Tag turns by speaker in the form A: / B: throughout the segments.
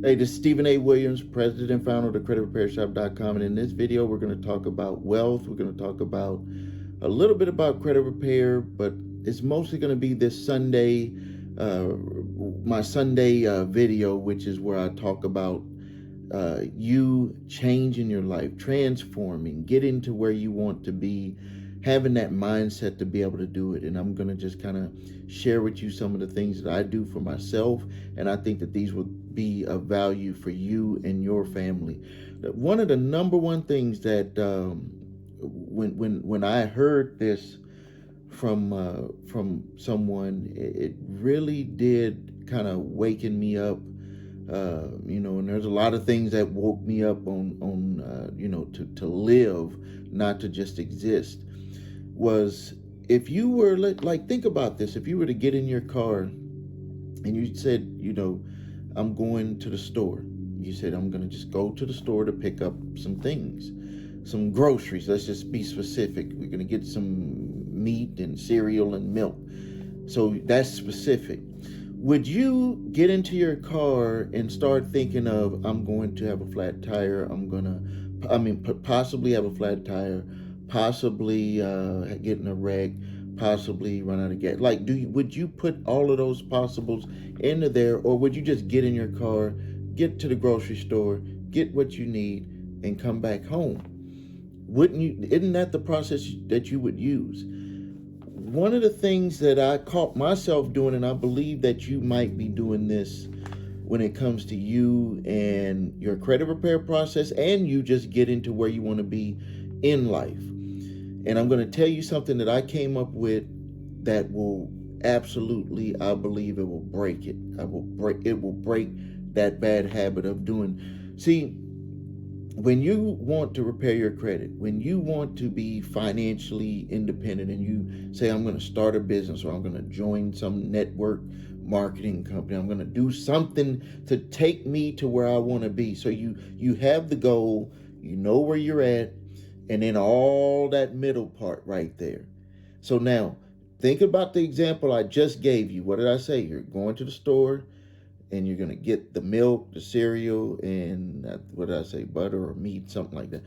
A: Hey, this is Stephen A. Williams, president and founder of the creditrepairshop.com. And in this video, we're going to talk about wealth. We're going to talk about a little bit about credit repair, but it's mostly going to be this Sunday, my Sunday video, which is where I talk about you changing your life, transforming, getting to where you want to be, having that mindset to be able to do it. And I'm going to just kind of share with you some of the things that I do for myself. And I think that these will be of value for you and your family. One of the number one things that when I heard this from someone, it really did kind of waken me up. And there's a lot of things that woke me up to live, not to just exist. Was if you were think about this, if you were to get in your car and you said, I'm going to the store. You said, I'm going to just go to the store to pick up some things, some groceries. Let's just be specific. We're going to get some meat and cereal and milk. So that's specific. Would you get into your car and start thinking of, I'm going to have a flat tire. Possibly have a flat tire, possibly get in a wreck, possibly run out of gas. Would you put all of those possibles into there, or would you just get in your car, get to the grocery store, get what you need, and come back home? Wouldn't you? Isn't that the process that you would use? One of the things that I caught myself doing, and I believe that you might be doing this when it comes to you and your credit repair process, and you just getting to where you want to be in life. And I'm going to tell you something that I came up with that will absolutely, I believe it will break it. It will break that bad habit of doing. See, when you want to repair your credit, when you want to be financially independent and you say, I'm going to start a business, or I'm going to join some network marketing company, I'm going to do something to take me to where I want to be. So you have the goal, you know where you're at, and then all that middle part right there. So now think about the example I just gave you. What did I say? You're going to the store and you're going to get the milk, the cereal, and what did I say? Butter or meat, something like that.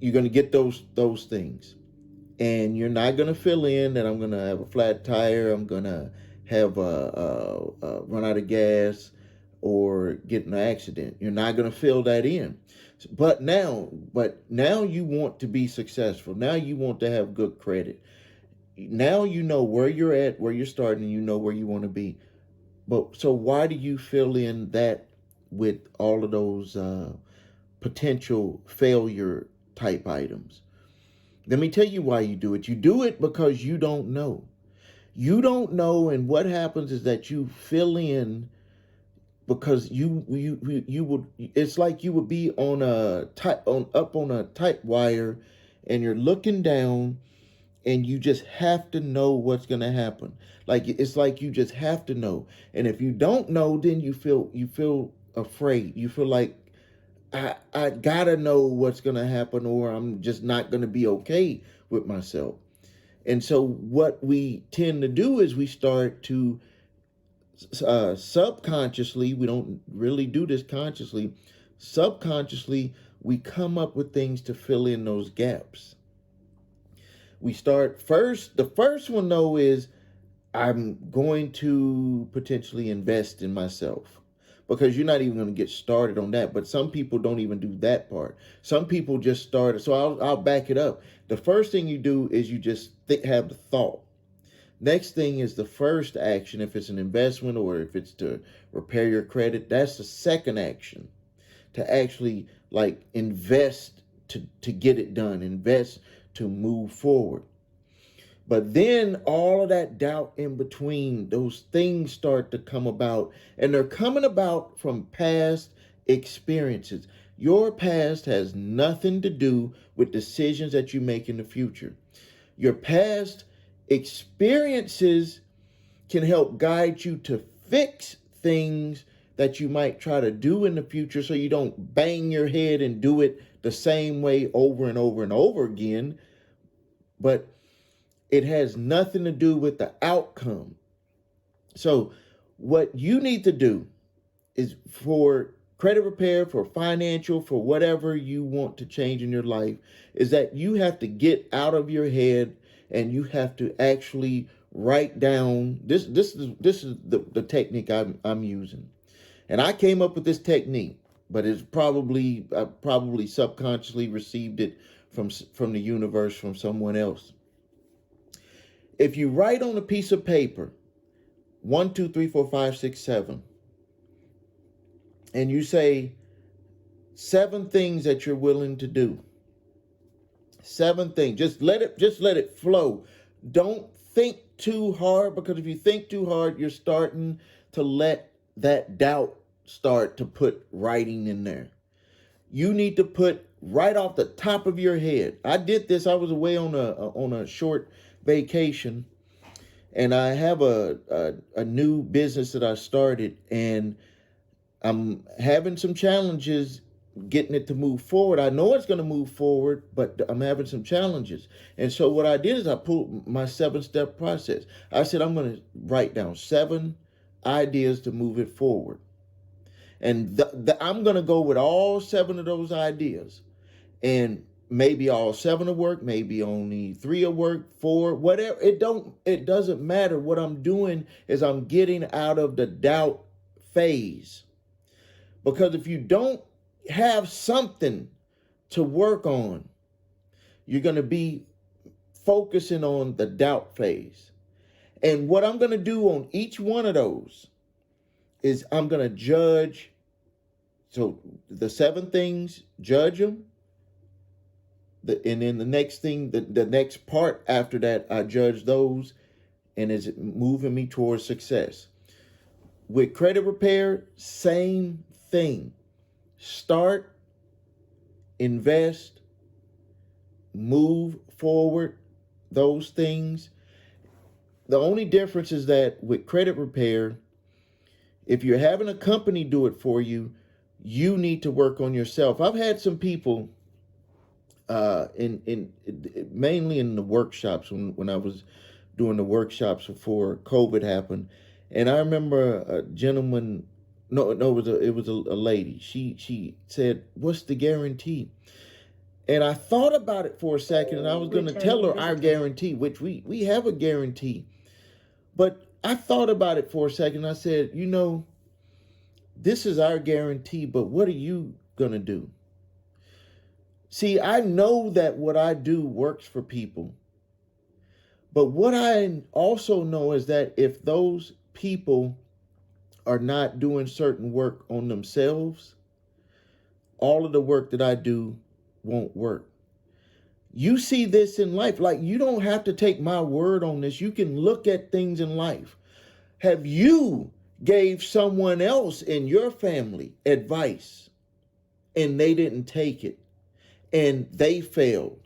A: You're going to get those things. And you're not going to fill in that I'm going to have a flat tire, I'm going to have a run out of gas, or get in an accident. You're not going to fill that in. But now you want to be successful. Now you want to have good credit. Now you know where you're at, where you're starting, and you know where you want to be. But so why do you fill in that with all of those potential failure type items? Let me tell you why you do it. You do it because you don't know. You don't know, and what happens is that you fill in because you would. It's like you would be on up on a tight wire, and you're looking down, and you just have to know what's going to happen. It's like you just have to know. And if you don't know, then you feel afraid. You feel like I gotta know what's going to happen, or I'm just not going to be okay with myself. And so what we tend to do is we start to subconsciously, we don't really do this consciously, subconsciously, we come up with things to fill in those gaps. We start first. The first one, though, is I'm going to potentially invest in myself, because you're not even going to get started on that. But some people don't even do that part. Some people just start. So I'll back it up. The first thing you do is you just have the thought. Next thing is the first action. If it's an investment or if it's to repair your credit, that's the second action, to actually invest to get it done, invest to move forward. But then all of that doubt in between, those things start to come about, and they're coming about from past experiences. Your past has nothing to do with decisions that you make in the future. Your past experiences can help guide you to fix things that you might try to do in the future, so you don't bang your head and do it the same way over and over and over again. But it has nothing to do with the outcome. So what you need to do is for credit repair, for financial, for whatever you want to change in your life, is that you have to get out of your head and you have to actually write down. This is the technique I'm using, and I came up with this technique, but it's probably I probably subconsciously received it from the universe, from someone else. If you write on a piece of paper 1, 2, 3, 4, 5, 6, 7, and you say 7 things that you're willing to do. 7 things. Just let it flow. Don't think too hard, because if you think too hard, you're starting to let that doubt start to put writing in there. You need to put right off the top of your head. I did this. I was away on a short vacation, and I have a new business that I started, and I'm having some challenges getting it to move forward. I know it's going to move forward, but I'm having some challenges. And so what I did is I pulled my 7-step process. I said, I'm going to write down 7 ideas to move it forward. And I'm going to go with all 7 of those ideas. And maybe all 7 will work, maybe only 3 will work, 4, whatever. It doesn't matter. What I'm doing is I'm getting out of the doubt phase. Because if you don't have something to work on, you're going to be focusing on the doubt phase. And what I'm going to do on each one of those is I'm going to judge. So the 7 things, judge them. And then the next thing, the next part after that, I judge those, and is it moving me towards success? With credit repair, same thing. Start, invest, move forward, those things. The only difference is that with credit repair, if you're having a company do it for you, you need to work on yourself. I've had some people mainly in the workshops when I was doing the workshops before COVID happened, and I remember a gentleman. No, it was a lady. She said, "What's the guarantee?" And I thought about it for a second, and I was going to tell her our guarantee, which we have a guarantee. But I thought about it for a second. I said, this is our guarantee, but what are you going to do? See, I know that what I do works for people. But what I also know is that if those people are not doing certain work on themselves, all of the work that I do won't work. You see this in life. Like, you don't have to take my word on this. You can look at things in life. Have you gave someone else in your family advice and they didn't take it and they failed,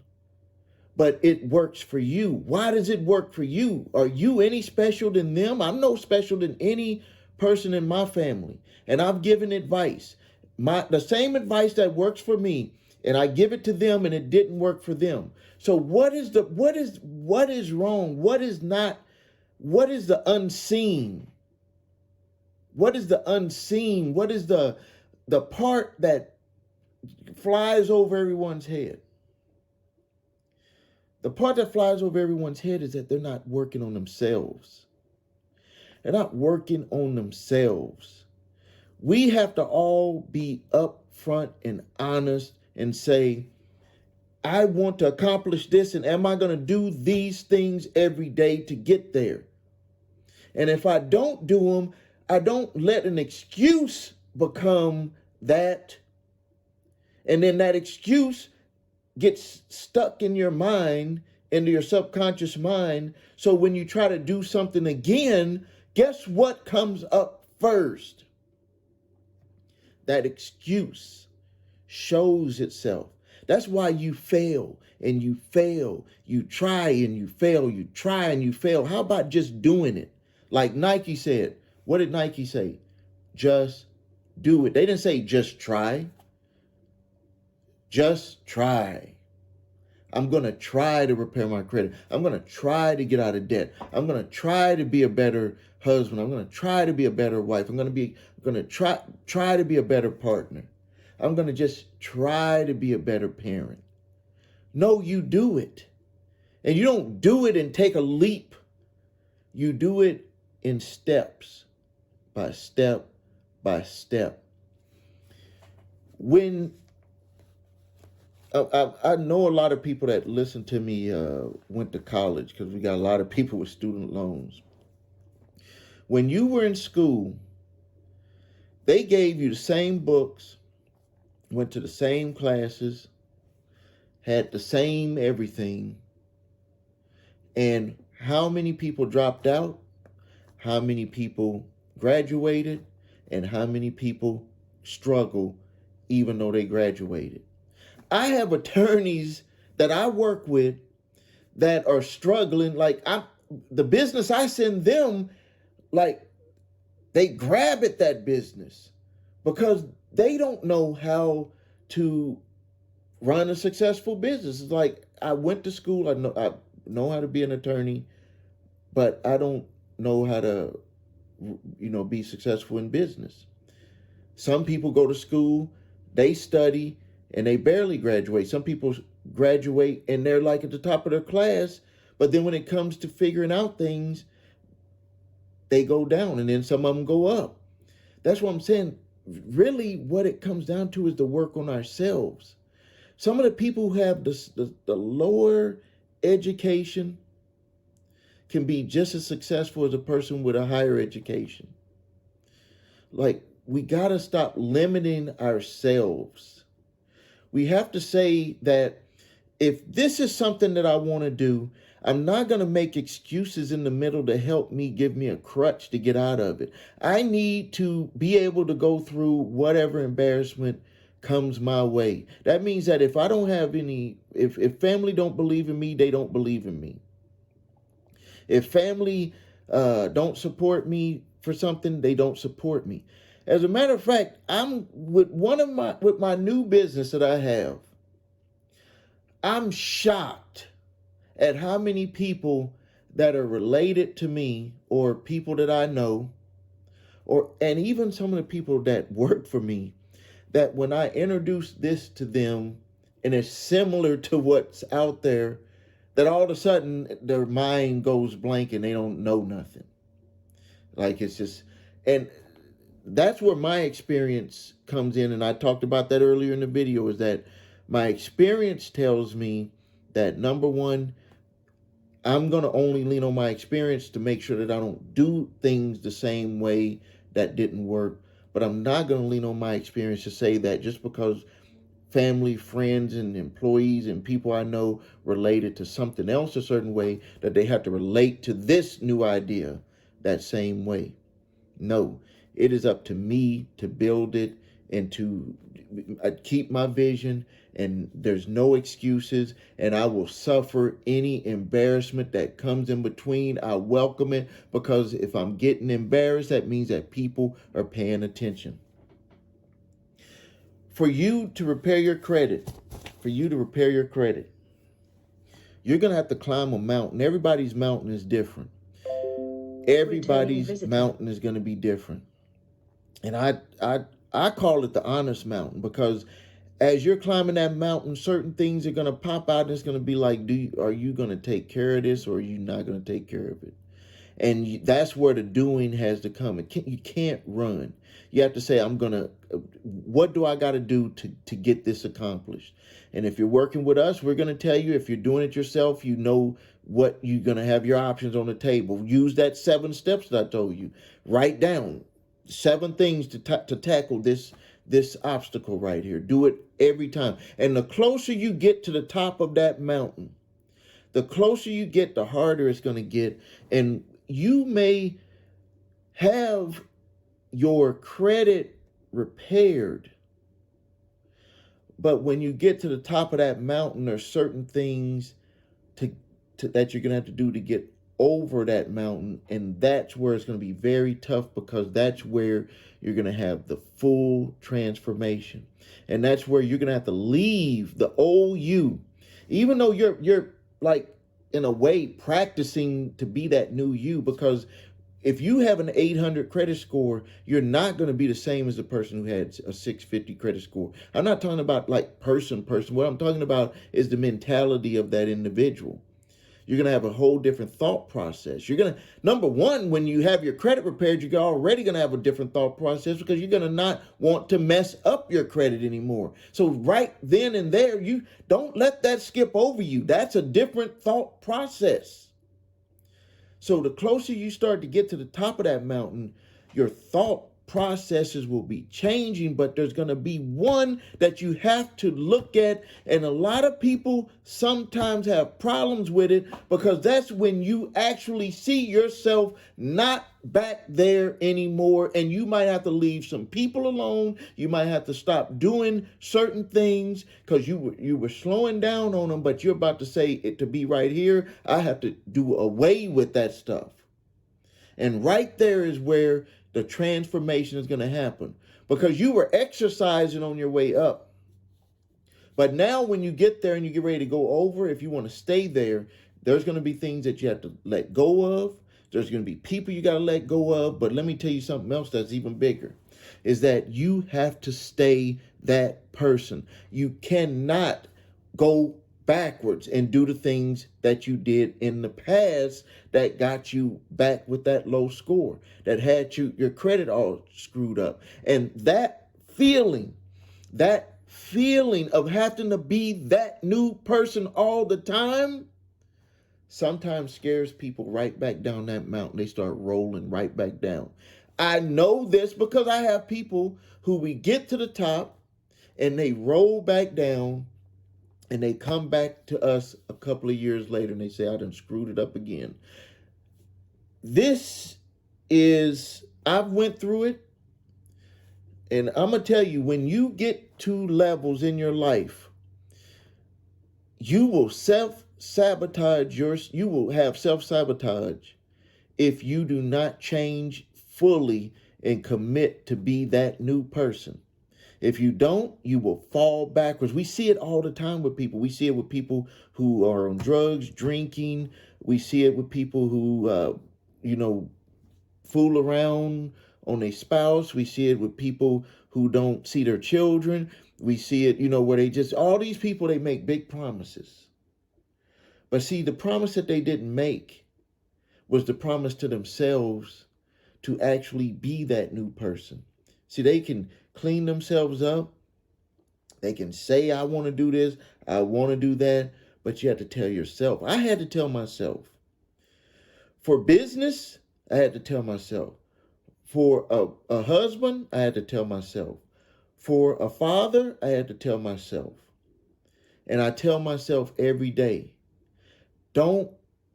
A: but it works for you? Why does it work for you? Are you any special than them? I'm no special than any person in my family, and I've given advice, the same advice that works for me, and I give it to them and it didn't work for them. So what is wrong? What is the unseen? What is the unseen? What is the part that flies over everyone's head? The part that flies over everyone's head is that they're not working on themselves. They're not working on themselves. We have to all be upfront and honest and say, I want to accomplish this, and am I going to do these things every day to get there? And if I don't do them, I don't let an excuse become that. And then that excuse gets stuck in your mind, into your subconscious mind. So when you try to do something again, guess what comes up first? That excuse shows itself. That's why you fail and you fail. You try and you fail. You try and you fail. How about just doing it? Like Nike said. What did Nike say? Just do it. They didn't say just try. Just try. I'm going to try to repair my credit. I'm going to try to get out of debt. I'm going to try to be a better husband. I'm going to try to be a better wife. I'm going to try to be a better partner. I'm going to just try to be a better parent. No, you do it. And you don't do it and take a leap. You do it in steps, by step by step. When I know a lot of people that listen to me went to college, because we got a lot of people with student loans. When you were in school, they gave you the same books, went to the same classes, had the same everything. And how many people dropped out? How many people graduated? And how many people struggle even though they graduated? I have attorneys that I work with that are struggling. Like, the business I send them, like, they grab at that business because they don't know how to run a successful business. It's like, I went to school, I know how to be an attorney, but I don't know how to, be successful in business. Some people go to school, they study, and they barely graduate. Some people graduate and they're like at the top of their class, but then when it comes to figuring out things, they go down, and then some of them go up. That's what I'm saying. Really, what it comes down to is the work on ourselves. Some of the people who have the lower education can be just as successful as a person with a higher education. Like, we got to stop limiting ourselves. We have to say that if this is something that I want to do, I'm not going to make excuses in the middle to help me, give me a crutch to get out of it. I need to be able to go through whatever embarrassment comes my way. That means that if I don't have any, if family don't believe in me, they don't believe in me. If family don't support me for something, they don't support me. As a matter of fact, I'm with my new business that I have. I'm shocked at how many people that are related to me, or people that I know, and even some of the people that work for me, that when I introduce this to them and it's similar to what's out there, that all of a sudden their mind goes blank and they don't know nothing. Like, it's just, and that's where my experience comes in. And I talked about that earlier in the video, is that my experience tells me that, number one, I'm going to only lean on my experience to make sure that I don't do things the same way that didn't work. But I'm not going to lean on my experience to say that just because family, friends, and employees and people I know related to something else a certain way, that they have to relate to this new idea that same way. No, it is up to me to build it and to keep my vision, and there's no excuses, and I will suffer any embarrassment that comes in between. I welcome it, because if I'm getting embarrassed, that means that people are paying attention. For you to repair your credit, you're going to have to climb a mountain. Everybody's mountain is different. Everybody's mountain is going to be different. And I call it the honest mountain, because as you're climbing that mountain, certain things are going to pop out, and it's going to be like, are you going to take care of this, or are you not going to take care of it? And that's where the doing has to come. You can't run. You have to say, what do I got to do to get this accomplished? And if you're working with us, we're going to tell you, if you're doing it yourself, you know what you're going to have your options on the table. Use that 7 steps that I told you. Write down 7 things to tackle this obstacle right here. Do it every time. And the closer you get to the top of that mountain, the closer you get, the harder it's going to get. And you may have your credit repaired, but when you get to the top of that mountain, there's certain things that you're going to have to do to get over that mountain. And that's where it's going to be very tough, because that's where you're going to have the full transformation. And that's where you're going to have to leave the old you, even though you're like, in a way, practicing to be that new you, because if you have an 800 credit score, you're not going to be the same as the person who had a 650 credit score. I'm not talking about like person. What I'm talking about is the mentality of that individual. You're going to have a whole different thought process. You're going to, number one, when you have your credit repaired, you're already going to have a different thought process because you're going to not want to mess up your credit anymore. So right then and there, you don't let that skip over you. That's a different thought process. So the closer you start to get to the top of that mountain, your thought processes will be changing, but there's going to be one that you have to look at. And a lot of people sometimes have problems with it because that's when you actually see yourself not back there anymore. And you might have to leave some people alone. You might have to stop doing certain things because you were slowing down on them, but you're about to say it to be right here. I have to do away with that stuff. And right there is where the transformation is going to happen because you were exercising on your way up. But now when you get there and you get ready to go over, if you want to stay there, there's going to be things that you have to let go of. There's going to be people you got to let go of. But let me tell you something else that's even bigger, is that you have to stay that person. You cannot go backwards and do the things that you did in the past that got you back with that low score, that had your credit all screwed up. And that feeling of having to be that new person all the time sometimes scares people right back down that mountain. They start rolling right back down. I know this because I have people who we get to the top and they roll back down. And they come back to us a couple of years later and they say, I done screwed it up again. I've went through it. And I'm going to tell you, when you get to levels in your life, you will have self-sabotage if you do not change fully and commit to be that new person. If you don't, you will fall backwards. We see it all the time with people. We see it with people who are on drugs, drinking. We see it with people who, fool around on their spouse. We see it with people who don't see their children. We see it, where all these people, they make big promises. But see, the promise that they didn't make was the promise to themselves to actually be that new person. See, they can clean themselves up. They can say, I want to do this, I want to do that, but you have to tell yourself. I had to tell myself. For business, I had to tell myself. For a husband, I had to tell myself. For a father, I had to tell myself. And I tell myself every day, don't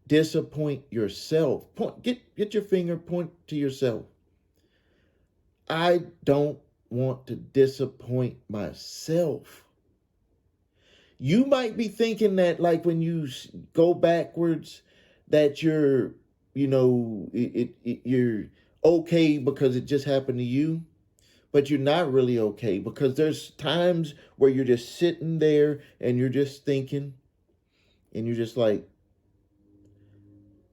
A: disappoint yourself. Get your finger, point to yourself. I don't want to disappoint myself. You might be thinking that, like, when you go backwards, that you're okay because it just happened to you, but you're not really okay, because there's times where you're just sitting there and you're just thinking and you're just like,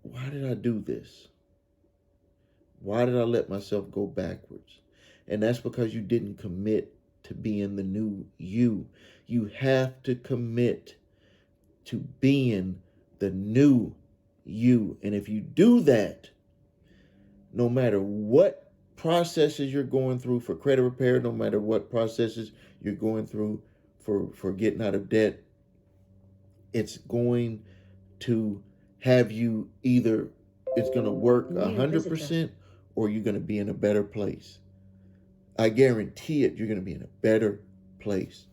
A: why did I do this? Why did I let myself go backwards? And that's because you didn't commit to being the new you. You have to commit to being the new you. And if you do that, no matter what processes you're going through for credit repair, no matter what processes you're going through for getting out of debt, it's going to have you either, it's going to work 100% or you're going to be in a better place. I guarantee it, you're going to be in a better place.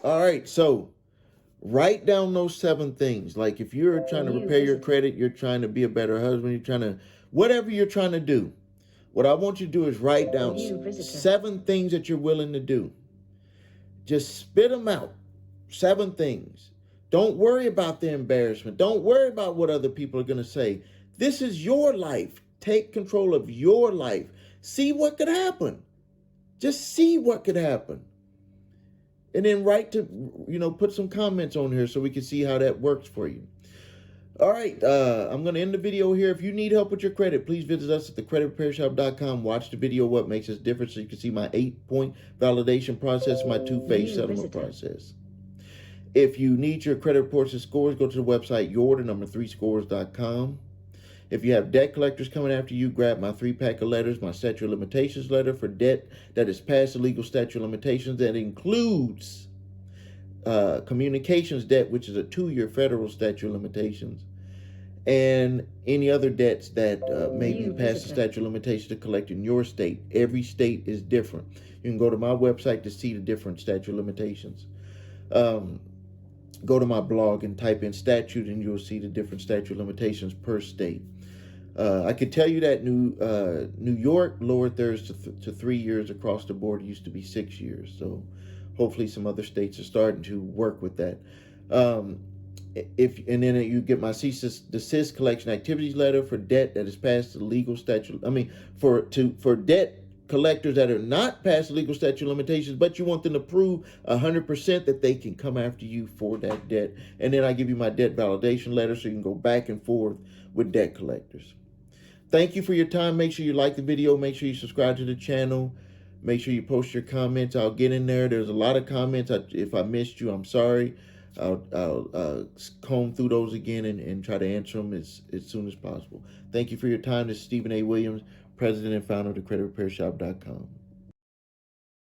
A: All right, so write down those 7 things. Like if you're trying to repair your credit, you're trying to be a better husband, you're trying to, whatever you're trying to do, what I want you to do is write down 7 things that you're willing to do. Just spit them out. 7 things. Don't worry about the embarrassment. Don't worry about what other people are going to say. This is your life. Take control of your life. See what could happen. Just see what could happen. And then put some comments on here so we can see how that works for you. All right, I'm going to end the video here. If you need help with your credit, please visit us at thecreditrepairshop.com. Watch the video, What Makes Us Different, so you can see my 8-point validation process, my 2-phase settlement process. If you need your credit reports and scores, go to the website yourthenumber3scores.com. If you have debt collectors coming after you, grab my 3-pack of letters, my statute of limitations letter for debt that is past the legal statute of limitations. That includes communications debt, which is a 2-year federal statute of limitations, and any other debts that may be past the statute of limitations to collect in your state. Every state is different. You can go to my website to see the different statute of limitations. Go to my blog and type in statute, and you'll see the different statute of limitations per state. I could tell you that New York lowered theirs to 3 years across the board. It used to be 6 years. So hopefully some other states are starting to work with that. And then you get my cease and desist collection activities letter for debt that is past the legal statute. For debt collectors that are not past the legal statute of limitations, but you want them to prove 100% that they can come after you for that debt. And then I give you my debt validation letter so you can go back and forth with debt collectors. Thank you for your time. Make sure you like the video. Make sure you subscribe to the channel. Make sure you post your comments. I'll get in there. There's a lot of comments. If I missed you, I'm sorry. I'll comb through those again and try to answer them as soon as possible. Thank you for your time. This is Stephen A. Williams, President and founder of thecreditrepairshop.com.